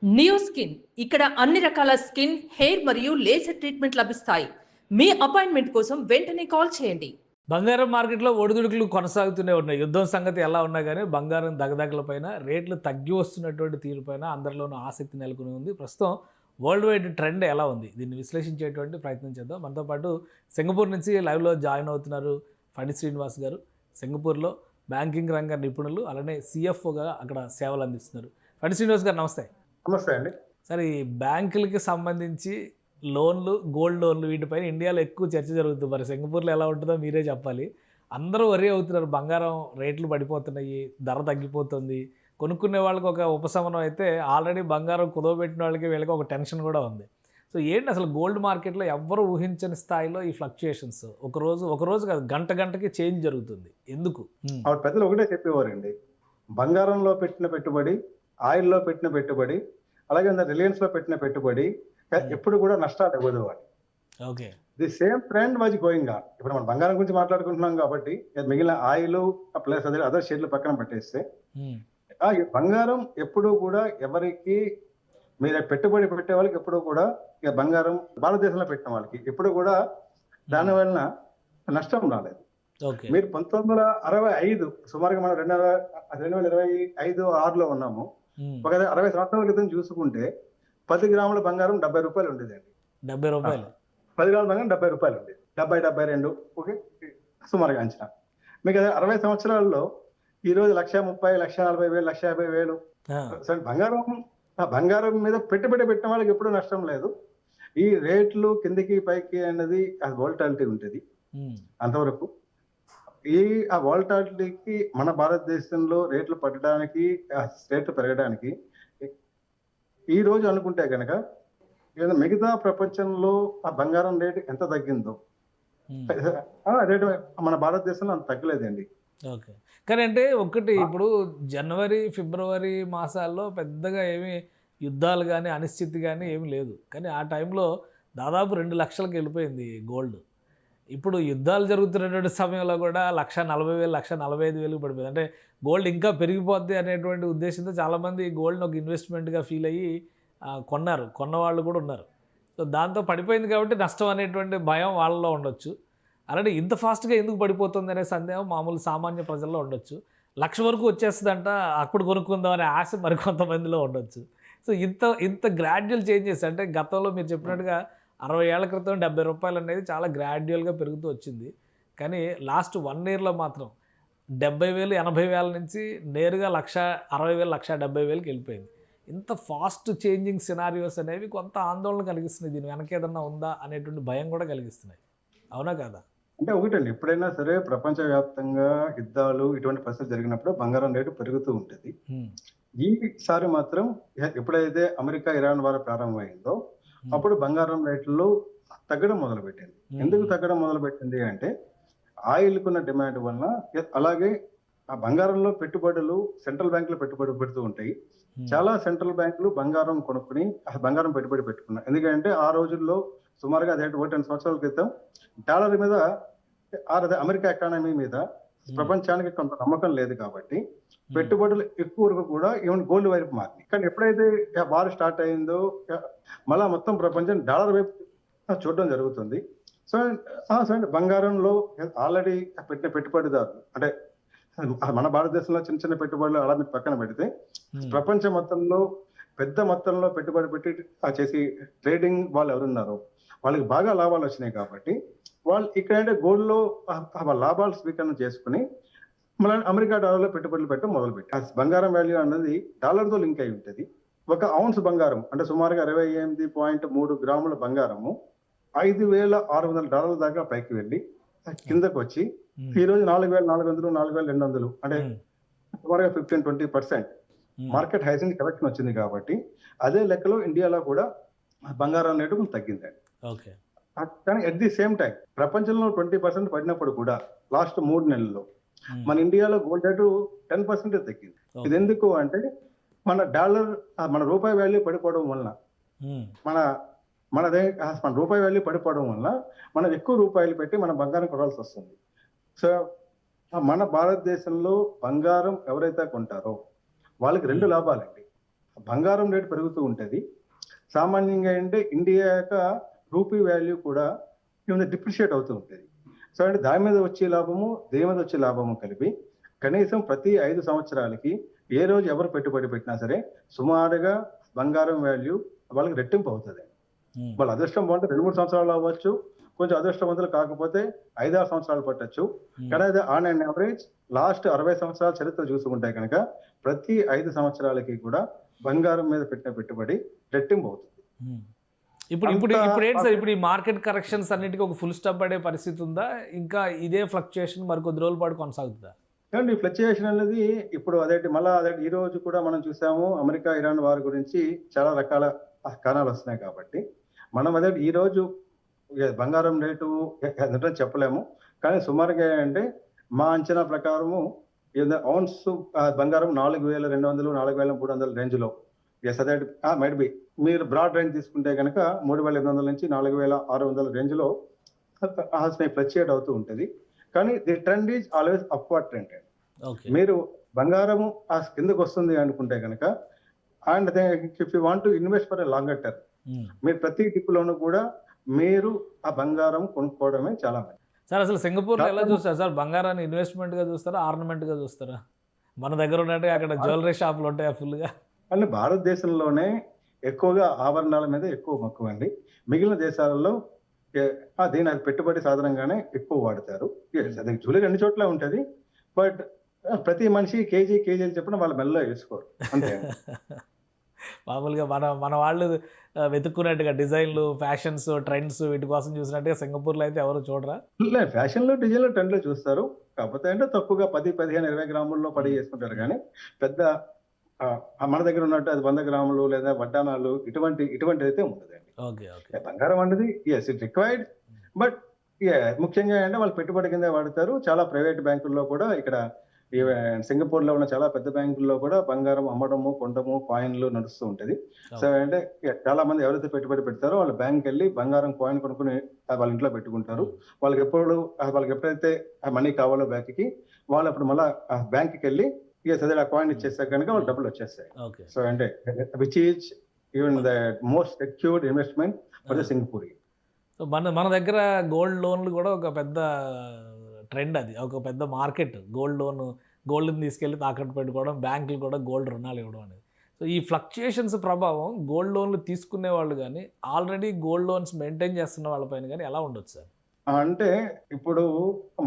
Neo skin ఇక్కడ అన్ని రకాల స్కిన్, హెయిర్ మరియు లేజర్ ట్రీట్మెంట్ లభిస్తాయి. మీ అపాయింట్మెంట్ కోసం వెంటనే కాల్ చేయండి. బంగారం మార్కెట్‌లో ఒడిదుడుకులు కొనసాగుతూనే ఉన్నాయి. యుద్ధం సంగతి ఎలా ఉన్నా గానీ, బంగారం దగదగలపైన రేట్లు తగ్గి వస్తున్నటువంటి తీరుపైన అందరిలోనూ ఆసక్తి నెలకొని ఉంది. ప్రస్తుతం వరల్డ్ వైడ్ ట్రెండ్ ఎలా ఉంది? దీన్ని విశ్లేషించేటువంటి ప్రయత్నం చేద్దాం. మనతో పాటు సింగపూర్ నుంచి లైవ్‌లో జాయిన్ అవుతున్నారు ఫణి శ్రీనివాస్ గారు. సింగపూర్‌లో బ్యాంకింగ్ రంగ నిపుణులు, అలానే సీఎఫ్ఓగా అక్కడ సేవలు అందిస్తున్నారు. ఫణి శ్రీనివాస్ గారు నమస్తే. నమస్తే అండి. సరే, ఈ బ్యాంకులకి సంబంధించి లోన్లు, గోల్డ్ లోన్లు వీటిపైన ఇండియాలో ఎక్కువ చర్చ జరుగుతుంది. మరి సింగపూర్‌లో ఎలా ఉంటుందో మీరే చెప్పాలి. అందరూ వరీ అవుతున్నారు. బంగారం రేట్లు పడిపోతున్నాయి, ధర తగ్గిపోతుంది. కొనుక్కునే వాళ్ళకి ఒక ఉపశమనం అయితే, ఆల్రెడీ బంగారం కుదవబెట్టిన వాళ్ళకి వీళ్ళకి ఒక టెన్షన్ కూడా ఉంది. సో ఏంటి అసలు గోల్డ్ మార్కెట్‌లో ఎవ్వరు ఊహించని స్థాయిలో ఈ ఫ్లక్చుయేషన్స్ ఒకరోజు కాదు, గంటకి చేంజ్ జరుగుతుంది. ఎందుకు? ఆవిడ పెద్దలు ఒకటే చెప్పేవారండి. బంగారంలో పెట్టిన పెట్టుబడి, ఆయిల్‌లో పెట్టిన పెట్టుబడి, అలాగే రిలయన్స్‌లో పెట్టిన పెట్టుబడి ఎప్పుడు కూడా నష్టాలు ఇవ్వదు అని. Okay. The same trend was going on. ఇప్పుడు మనం బంగారం గురించి మాట్లాడుకుంటున్నాం కాబట్టి మిగిలిన ఆయిల్ ప్లస్ అదే అదర్ షేర్లు పక్కన పెట్టేస్తే ఈ బంగారం ఎప్పుడూ కూడా ఎవరికి మీరు పెట్టుబడి పెట్టే వాళ్ళకి ఎప్పుడూ కూడా ఇక బంగారం భారతదేశంలో పెట్టిన వాళ్ళకి ఎప్పుడు కూడా దాని వలన నష్టం రాలేదు. మీరు 1965 సుమారుగా మనం 2025-6లో ఉన్నాము. ఒక 60 సంవత్సరాల క్రితం చూసుకుంటే 10 గ్రాముల బంగారం 70 రూపాయలు ఉండేదండి. 70 రూపాయలు. 10 గ్రాముల బంగారం 70 రూపాయలు ఉండేది. 70-72 ఓకే సుమారుగా అంచనా. మీకు అదే 60 సంవత్సరాల్లో ఈ రోజు 1,30,000, 1,40,000, 1,50,000 బంగారం మీద పెట్టుబడి పెట్టిన వాళ్ళకి ఎప్పుడూ నష్టం లేదు. ఈ రేట్లు కిందికి పైకి అనేది అది వోల్టాలిటీ ఉంటుంది అంతవరకు. ఆ వోల్టాలిటీకి మన భారతదేశంలో రేట్లు పడడానికి, రేట్లు పెరగడానికి ఈ రోజు అనుకుంటే కనుక మిగతా ప్రపంచంలో ఆ బంగారం రేటు ఎంత తగ్గిందో రేటు మన భారతదేశంలో అంత తగ్గలేదండి. ఓకే. కానీ అంటే ఒకటి, ఇప్పుడు జనవరి, ఫిబ్రవరి మాసాల్లో పెద్దగా ఏమి యుద్ధాలు కానీ, అనిశ్చితి కానీ ఏమి లేదు. కానీ ఆ టైంలో దాదాపు 2 లక్షలకు వెళ్ళిపోయింది గోల్డ్. ఇప్పుడు యుద్ధాలు జరుగుతున్నటువంటి సమయంలో కూడా 1,40,000, 1,45,000 పడిపోయింది. అంటే గోల్డ్ ఇంకా పెరిగిపోద్ది అనేటువంటి ఉద్దేశంతో చాలామంది గోల్డ్ని ఒక ఇన్వెస్ట్మెంట్గా ఫీల్ అయ్యి కొన్నారు. కొన్నవాళ్ళు కూడా ఉన్నారు. సో దాంతో పడిపోయింది కాబట్టి నష్టం అనేటువంటి భయం వాళ్ళలో ఉండొచ్చు. అలాగే ఇంత ఫాస్ట్గా ఎందుకు పడిపోతుంది అనే సందేహం మామూలు సామాన్య ప్రజల్లో ఉండొచ్చు. 1,00,000 వరకు వచ్చేస్తుందంట, అప్పుడు కొనుక్కుందాం అనే ఆశ మరికొంతమందిలో ఉండొచ్చు. సో ఇంత గ్రాడ్యువల్ చేంజెస్, అంటే గతంలో మీరు చెప్పినట్టుగా 60 ఏళ్ల క్రితం 70 రూపాయలు అనేది చాలా గ్రాడ్యువల్గా పెరుగుతూ వచ్చింది. కానీ లాస్ట్ 1 ఇయర్లో మాత్రం 70,000, 80,000 నుంచి నేరుగా 1,60,000, 1,70,000కి వెళ్ళిపోయింది. ఇంత ఫాస్ట్ చేంజింగ్ సినారియోస్ అనేవి కొంత ఆందోళన కలిగిస్తున్నాయి. దీని వెనక ఏదన్నా ఉందా అనేటువంటి భయం కూడా కలిగిస్తున్నాయి. అవునా కాదా? అంటే ఒకటండి, ఎప్పుడైనా సరే ప్రపంచవ్యాప్తంగా యుద్ధాలు ఇటువంటి పరిస్థితులు జరిగినప్పుడు బంగారం రేటు పెరుగుతూ ఉంటుంది. ఈసారి మాత్రం ఎప్పుడైతే అమెరికా ఇరాన్ వారు ప్రారంభమైందో అప్పుడు బంగారం రేట్లు తగ్గడం మొదలుపెట్టింది. ఎందుకు తగ్గడం మొదలుపెట్టింది అంటే ఆయిల్కున్న డిమాండ్ వలన, అలాగే ఆ బంగారంలో పెట్టుబడులు సెంట్రల్ బ్యాంకులు పెట్టుబడి పెడుతూ ఉంటాయి. చాలా సెంట్రల్ బ్యాంకులు బంగారం కొనుక్కుని బంగారం పెట్టుబడి పెట్టుకున్నాయి. ఎందుకంటే ఆ రోజుల్లో సుమారుగా 10 సంవత్సరాల క్రితం డాలర్ మీద అమెరికా ఎకానమీ మీద ప్రపంచానికి కొంత నమ్మకం లేదు కాబట్టి పెట్టుబడులు ఎక్కువ వరకు కూడా ఈవెన్ గోల్డ్ వైపు మారింది. కానీ ఎప్పుడైతే వార్ స్టార్ట్ అయిందో మళ్ళా మొత్తం ప్రపంచం డాలర్ వైపు చూడడం జరుగుతుంది. సో బంగారంలో ఆల్రెడీ పెట్టిన పెట్టుబడిదారులు, అంటే మన భారతదేశంలో చిన్న చిన్న పెట్టుబడులు అలా మీరు పక్కన పెడితే ప్రపంచ మొత్తంలో పెద్ద మొత్తంలో పెట్టుబడి పెట్టి చేసి ట్రేడింగ్ వాళ్ళు ఎవరున్నారో వాళ్ళకి బాగా లాభాలు వచ్చినాయి కాబట్టి వాళ్ళు ఇక్కడంటే గోల్డ్లో లాభాలు స్వీకరణ చేసుకుని మళ్ళీ అమెరికా డాలర్లో పెట్టుబడులు పెట్టడం మొదలుపెట్టారు. బంగారం వాల్యూ అన్నది డాలర్తో లింక్ అయి ఉంటుంది. ఒక ఔన్స్ బంగారం అంటే సుమారుగా 28.3 గ్రాముల బంగారము $5,600 దాకా పైకి వెళ్ళి కిందకు వచ్చి ఈ రోజు 4,400, 4,200 అంటే సుమారుగా 15-20% మార్కెట్ హైస్ కలెక్షన్ వచ్చింది. కాబట్టి అదే లెక్కలో ఇండియాలో కూడా బంగారం రేటు కొంచెం తగ్గిందండి. కానీ అట్ ది సేమ్ టైం ప్రపంచంలో 20% పడినప్పుడు కూడా లాస్ట్ 3 నెలల్లో మన ఇండియాలో గోల్డ్ రేటు 10% తగ్గింది. ఇది ఎందుకు అంటే మన రూపాయి వాల్యూ పడిపోవడం వలన, మన రూపాయి వాల్యూ పడిపోవడం వల్ల మనం ఎక్కువ రూపాయలు పెట్టి మన బంగారం కొనాల్సి వస్తుంది. సో మన భారతదేశంలో బంగారం ఎవరైతే కొంటారో వాళ్ళకి 2 లాభాలండి. బంగారం రేటు పెరుగుతూ ఉంటుంది. సామాన్యంగా అంటే ఇండియా యొక్క రూపీ వాల్యూ కూడా డిప్రిషియేట్ అవుతూ ఉంటుంది. సో అంటే దాని మీద వచ్చే లాభము, దేని మీద వచ్చే లాభము కలిపి కనీసం ప్రతి 5 సంవత్సరాలకి ఏ రోజు ఎవరు పెట్టుబడి పెట్టినా సరే సుమారుగా బంగారం వాల్యూ వాళ్ళకి రెట్టింపు అవుతుంది. వాళ్ళ అదృష్టం బాగుంటే 2-3 సంవత్సరాలు అవ్వచ్చు, కొంచెం అదృష్టవంతులు కాకపోతే 5-6 సంవత్సరాలు పట్టచ్చు. కానీ అది ఆన్ అండ్ యావరేజ్ లాస్ట్ 60 సంవత్సరాల చరిత్ర చూసుకుంటే కనుక ప్రతి 5 సంవత్సరాలకి కూడా బంగారం మీద పెట్టిన పెట్టుబడి రెట్టింపు అవుతుంది. ఇప్పుడు ఇప్పుడు ఇప్పుడు ఏంటి సార్, ఇప్పుడు ఈ మార్కెట్ కరెక్షన్స్ అన్నిటికీ ఒక ఫుల్ స్టాప్ పడే పరిస్థితి ఉందా, ఇంకా ఇదే ఫ్లక్చుయేషన్ మరికొద్ది రోజుల పాటు కొనసాగుతుందా? అండి ఫ్లక్చుయేషన్ అనేది ఇప్పుడు అదే ఈ రోజు కూడా మనం చూసాము, అమెరికా ఇరాన్ వార్ గురించి చాలా రకాల కారణాలు వస్తున్నాయి కాబట్టి మనం ఈ రోజు బంగారం రేటు ఎంత చెప్పలేము. కానీ సుమారుగా అంటే మా అంచనా ప్రకారము ఔన్స్ బంగారం 4,200 4,300 రేంజ్లో మైట్ బి మీరు బ్రాడ్ రేంజ్ తీసుకుంటే కనుక 3,800 నుంచి 4,600 రేంజ్లో ఫ్లక్చుయేట్ అవుతూ ఉంటుంది. కానీ the trend is always upward trend. మీరు బంగారము కిందకు వస్తుంది అనుకుంటే కనుక and if you want to invest for a longer term, మీరు ప్రతి డిప్లోనూ కూడా మీరు ఆ బంగారం కొనుక్కోవడమే చాలా మంచిది. సార్ అసలు సింగపూర్లో ఎలా చూస్తారు సార్, బంగారాన్ని ఇన్వెస్ట్మెంట్గా చూస్తారా, ఆర్నమెంట్గా చూస్తారా? మన దగ్గర ఉన్నట్టు అక్కడ జ్యువెలరీ షాపులు ఉంటాయా ఫుల్గా? అంటే భారతదేశంలోనే ఎక్కువగా ఆభరణాల మీద ఎక్కువ మక్కువ అండి. మిగిలిన దేశాలలో దీని అది పెట్టుబడి సాధనంగానే ఎక్కువ వాడతారు. అది జ్యువెలరీ అన్ని చోట్ల ఉంటుంది, బట్ ప్రతి మనిషి కేజీలు చెప్పిన వాళ్ళ మెల్లో వేసుకోరు అంతే. మామూలుగా మన వాళ్ళు వెతుక్కున్నట్టుగా డిజైన్లు, ఫ్యాషన్స్, ట్రెండ్స్ వీటి కోసం చూసినట్టుగా సింగపూర్లో అయితే ఎవరు చూడరా? ఫ్యాషన్లో, డిజైన్లో, ట్రెండ్లో చూస్తారు. కాకపోతే అంటే తక్కువగా 10, 15, 20 గ్రాముల్లో పడి చేసుకుంటారు. కానీ పెద్ద మన దగ్గర ఉన్నట్టు అది 100 గ్రాములు లేదా వడ్డానాలు ఇటువంటి అయితే ఉండదండి. బంగారం అనేది ఇట్ రిక్వైర్డ్, బట్ ముఖ్యంగా అంటే వాళ్ళు పెట్టుబడి కింద వాడతారు. చాలా ప్రైవేట్ బ్యాంకుల్లో కూడా ఇక్కడ సింగపూర్ లో ఉన్న చాలా పెద్ద బ్యాంకుల్లో కూడా బంగారం అమ్మడము, కొనడము, కాయిన్లు నడుస్తూ ఉంటది. సో అంటే చాలా మంది ఎవరైతే పెట్టుబడి పెడతారో వాళ్ళు బ్యాంక్ వెళ్ళి బంగారం కాయిన్ కొనుక్కుని వాళ్ళ ఇంట్లో పెట్టుకుంటారు. వాళ్ళకి ఎప్పుడైతే మనీ కావాలో బ్యాంక్కి, వాళ్ళు అప్పుడు మళ్ళీ బ్యాంక్కి వెళ్ళి ఆ కాయిన్ ఇచ్చేస్తే కనుక వాళ్ళు డబ్బులు వచ్చేస్తాయి. సో అంటే which is even the most secured investment for the Singapore. So మన దగ్గర గోల్డ్ లోన్లు కూడా ఒక పెద్ద ట్రెండ్, అది ఒక పెద్ద మార్కెట్. గోల్డ్ని తీసుకెళ్ళి తాకట్టు పెట్టుకోవడం, బ్యాంకులు కూడా గోల్డ్ రుణాలు ఇవ్వడం అనేది. సో ఈ ఫ్లక్చుయేషన్స్ ప్రభావం గోల్డ్ లోన్లు తీసుకునే వాళ్ళు కానీ ఆల్రెడీ గోల్డ్ లోన్స్ మెయింటైన్ చేస్తున్న వాళ్ళపైన కానీ ఎలా ఉండొచ్చు సార్? అంటే ఇప్పుడు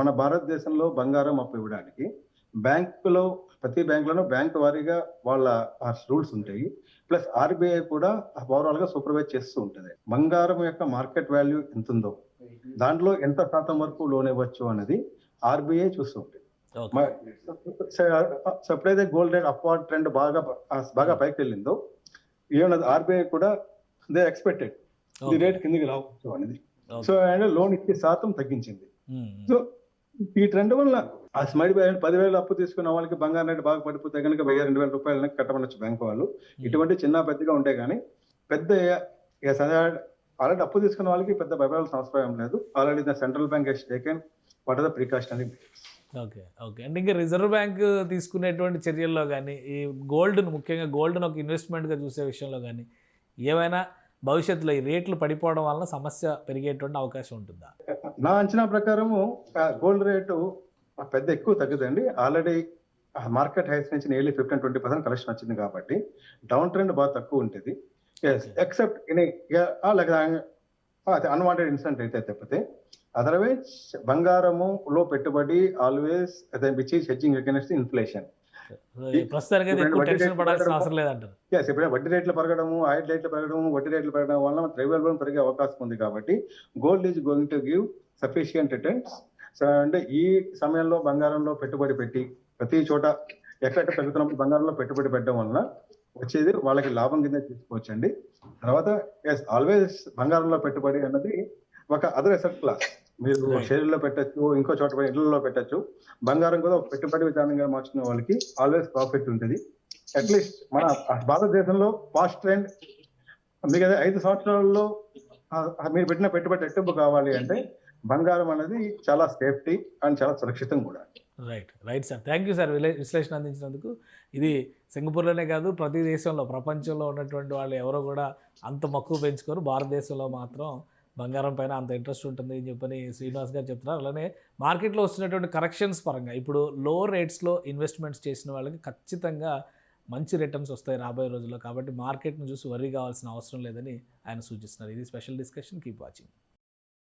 మన భారతదేశంలో బంగారం అప్పు ఇవ్వడానికి బ్యాంకులో ప్రతి బ్యాంకులోనూ బ్యాంకు వారీగా వాళ్ళ రూల్స్ ఉంటాయి. ప్లస్ ఆర్బీఐ కూడా ఓవరాల్ గా సూపర్వైజ్ చేస్తూ ఉంటుంది. బంగారం యొక్క మార్కెట్ వాల్యూ ఎంత ఉందో దాంట్లో ఎంత శాతం వరకు లోన్ ఇవ్వచ్చు అనేది ఆర్బీఐ చూస్తూ ఉంటుంది. ఎప్పుడైతే గోల్డ్ రేట్ అప్వార్డ్ ట్రెండ్ బాగా పైకి వెళ్ళిందో ఏమన్నది ఆర్బీఐ కూడా దే ఎక్స్పెక్టెడ్ ఈ రేట్ కిందికి రావచ్చు అనేది. సో అండ్ లోన్ ఇచ్చే శాతం తగ్గించింది. సో ఈ ట్రెండ్ వల్ల ఆ స్మైడ్ 10,000 అప్పు తీసుకున్న వాళ్ళకి బంగారం రేటు బాగా పడిపోతే కనుక 1,000-2,000 రూపాయలు కట్టమనొచ్చు బ్యాంకు వాళ్ళు. ఇటువంటి చిన్న పెద్దగా ఉంటాయి. కానీ పెద్ద ఆల్రెడీ అప్పు తీసుకున్న వాళ్ళకి పెద్ద భయపడాల్సిన అవసరం లేదు. Already the central bank has taken what are the precautionary measures. Okay అంటే ఇంకా రిజర్వ్ బ్యాంక్ తీసుకునేటువంటి చర్యల్లో కానీ ఈ గోల్డ్ను, ముఖ్యంగా గోల్డ్ను ఒక ఇన్వెస్ట్మెంట్గా చూసే విషయంలో కానీ ఏమైనా భవిష్యత్తులో ఈ రేట్లు పడిపోవడం వలన సమస్య పెరిగేటువంటి అవకాశం ఉంటుందా? నా అంచనా ప్రకారము గోల్డ్ రేటు పెద్ద ఎక్కువ తగ్గదండి. ఆల్రెడీ మార్కెట్ హైస్ నుంచి నియర్లీ 15-20% కలెక్షన్ వచ్చింది కాబట్టి డౌన్ ట్రెండ్ బాగా తక్కువ ఉంటుంది. ఎక్సెప్ట్ అన్వాంటెడ్ ఇన్సిడెంట్ అయితే తప్పితే అదర్వైజ్ బంగారములో పెట్టుబడి always which is hedging against inflation. ఎప్పుడైనా వడ్డీ రేట్లు పెరగడము, ఆయిల్ రేట్లు పెరగడము, వడ్డీ రేట్లు పెరగడం వల్ల ద్రవ్యోల్బణం పెరిగే అవకాశం ఉంది. కాబట్టి gold is going to give sufficient returns. So అంటే ఈ సమయంలో బంగారంలో పెట్టుబడి పెట్టి ప్రతి చోట ఎక్కడెక్కడ పెరుగుతున్నప్పుడు బంగారంలో పెట్టుబడి పెట్టడం వలన వచ్చేది వాళ్ళకి లాభం కింద తీసుకోవచ్చండి. తర్వాత ఆల్వేస్ బంగారంలో పెట్టుబడి అన్నది ఒక అదర్ అసెట్ క్లాస్. మీరు షేర్లో పెట్టచ్చు, ఇంకో చోట ఇళ్లలో పెట్టచ్చు. బంగారం కూడా ఒక పెట్టుబడి విధానంగా మార్చుకునే వాళ్ళకి ఆల్వేస్ ప్రాఫిట్ ఉంటుంది. అట్లీస్ట్ మన భారతదేశంలో ఫాస్ట్ ట్రెండ్ మీకు 5 సంవత్సరాల్లో మీరు పెట్టిన పెట్టుబడి రెట్టింపు కావాలి అంటే బంగారం అనేది చాలా సేఫ్టీ అండ్ చాలా సురక్షితం కూడా. Right sir, thank you sir విశ్లేషణ అందించినందుకు. ఇది సింగపూర్లోనే కాదు, ప్రతి దేశంలో, ప్రపంచంలో ఉన్నటువంటి వాళ్ళు ఎవరో కూడా అంత మక్కువ పెంచుకోరు. భారతదేశంలో మాత్రం బంగారం పైన అంత ఇంట్రెస్ట్ ఉంటుంది అని చెప్పని శ్రీనివాస్ గారు చెప్తున్నారు. అలానే మార్కెట్లో వస్తున్నటువంటి కరెక్షన్స్ పరంగా ఇప్పుడు లో రేట్స్లో ఇన్వెస్ట్మెంట్స్ చేసిన వాళ్ళకి ఖచ్చితంగా మంచి రిటర్న్స్ వస్తాయి రాబోయే రోజుల్లో. కాబట్టి మార్కెట్ను చూసి వర్రీ కావాల్సిన అవసరం లేదని ఆయన సూచిస్తున్నారు. ఇది స్పెషల్ డిస్కషన్. Keep watching.